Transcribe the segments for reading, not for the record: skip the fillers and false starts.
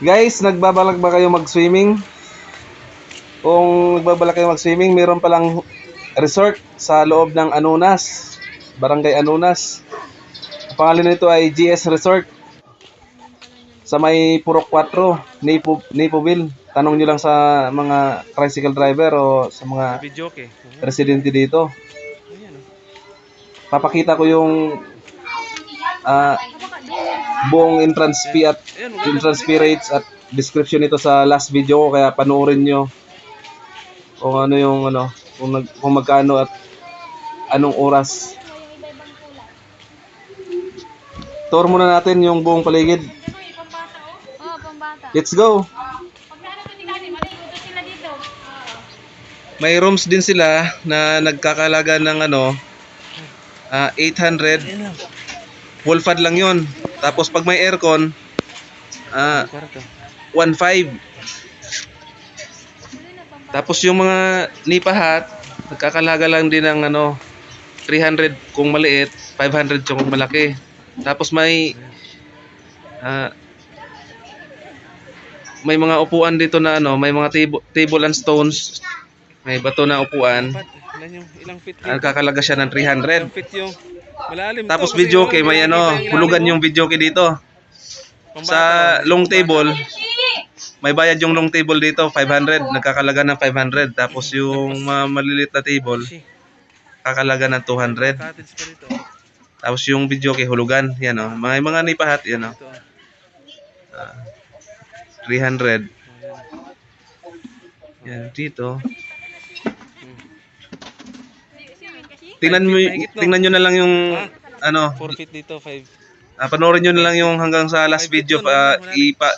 Guys, nagbabalak ba kayo mag-swimming? Kung nagbabalak kayo mag-swimming, meron palang resort sa loob ng Anunas, Barangay Anunas. Ang pangalan nito ay GS Resort sa may Purok 4, Napoville. Tanong nyo lang sa mga tricycle driver o sa mga Videoke. residente dito. Ayan oh. Papakita ko yung buong entrance fee at entrance fee rates at description nito sa last video ko, kaya panoorin nyo kung ano yung kung magkano at anong oras. Tour muna natin yung buong paligid. Let's go. May rooms din sila na nagkakalaga ng 800. Full fad lang yon. Tapos pag may aircon, 1.5. Tapos yung mga nipahat, nagkakalaga lang din ng 300 kung maliit, 500 kung malaki. Tapos may mga upuan dito na may mga table and stones. May bato na upuan. Ilang feet Nagkakalaga siya ng 300. feet yung malalim. Tapos videoke, may hulugan yung videoke dito. Sa long table, may bayad yung long table dito, 500, nagkakalaga ng 500. Tapos yung maliliit na table, kakalaga ng 200. Tapos yung videoke, hulugan, yan may mga nipahat, yan 300. Yan dito. Tingnan nyo na lang yung 4 feet dito, 5. Panoorin nyo na lang yung hanggang sa last video.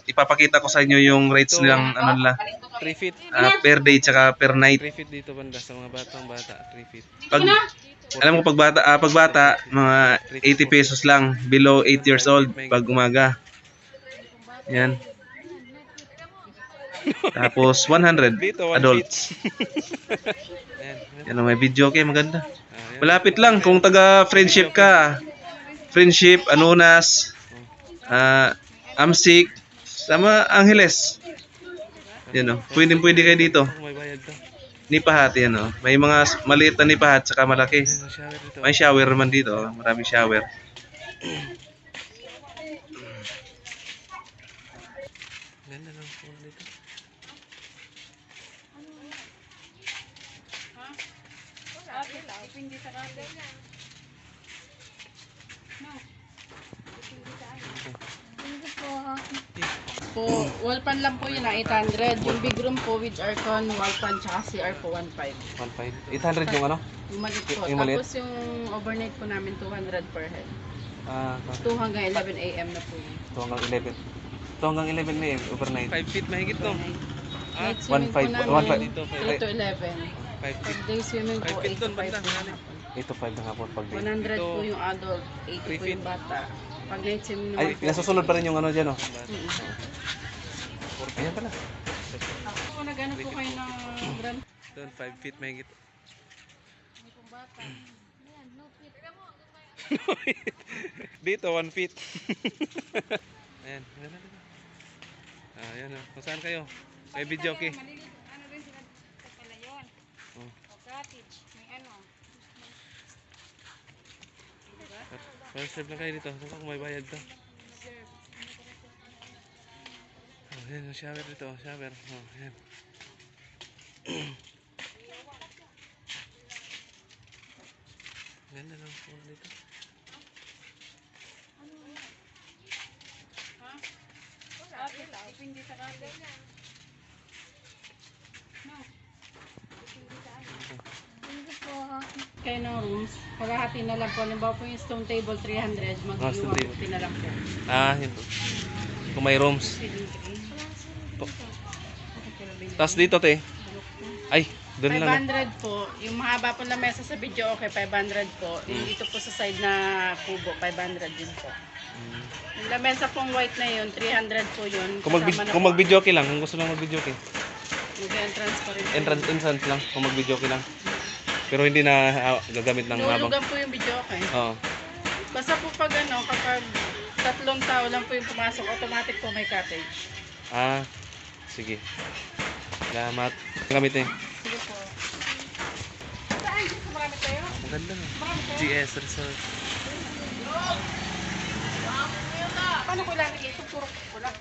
Ipapakita ko sa inyo yung rates nilang nila 3 feet. Per day tsaka per night. 3 feet dito banda sa mga bata, 3 feet. Alam mo pag bata mga 80 pesos lang, below 8 years old pag umaga. Yan. Tapos 100 adults. Yan may video okay, maganda. Malapit lang kung taga Friendship ka. Friendship, Anunas, Amsik, sama Angeles. Yan pwede kayo dito. Nipahat yan May mga maliit na nipahat saka malaki. May shower naman dito, maraming shower. Ganda lang po dito. Po, wall pan lang po yun 800. Yung big room po with aircon, wall pan, tsaka CR po 1.5. 1.5. 800 yung Yung maliit po. Yung maliit? Tapos yung overnight po namin 200 per head. 2 2 hanggang 11 AM na po yun. hanggang 11. 2 hanggang 11 na overnight. 5 feet mahigit to. Night swimming po 1.5. namin Dito, 3 to 11. 5 Pag feet. day swimming po 5 feet 8 to doon 5 banda. po hapon. 8 to 5 na hapon pag day. 100 po yung adult, 80 po yung bata. Pag night swimming Ay, naman po. nasusunod pa rin yung dyan Mm-mm. Ayan pala. Kung nag-ano po kayo ng gram, Doon 5 feet mahigit. Dito 1 feet. Ayan. Ayan kung saan kayo? May video okay. Ano rin sila sa Palayon. Oh. Cottage. May ano. Reserve lang kayo dito. Kung may bayad to. Ayan, shower dito. Shower. Ayan. Ganda lang po dito. Depende sa cottage. kayo ng rooms, kalahati na lang po. Halimbawa po yung stone table 300, stone mag-iwan table. na lang po. Yun. Kung may rooms. Tapos dito, te. Ay, doon lang. 500 po. Yung mahaba po na mesa sa video, okay, 500 po. Yung dito po sa side na kubo, 500 din po. Yung lamesa pong white na yun, 300 po yun. Kung mag-video okay lang, kung gusto lang mag-video okay. Mag-entrance pa rin. Entrance lang, kung mag-video okay lang. Pero hindi na gagamit ng habang. Nulugan po yung video, okay. Oo. Basta po pag ano, kapag 3 tao lang po yung pumasok, automatic po may cottage. Ah, sige. Salamat. Gamitin. Sige po. Saan? Marami tayo? Maganda na. GS Resort. Paano ko ilalagay ito? Puro ko lang.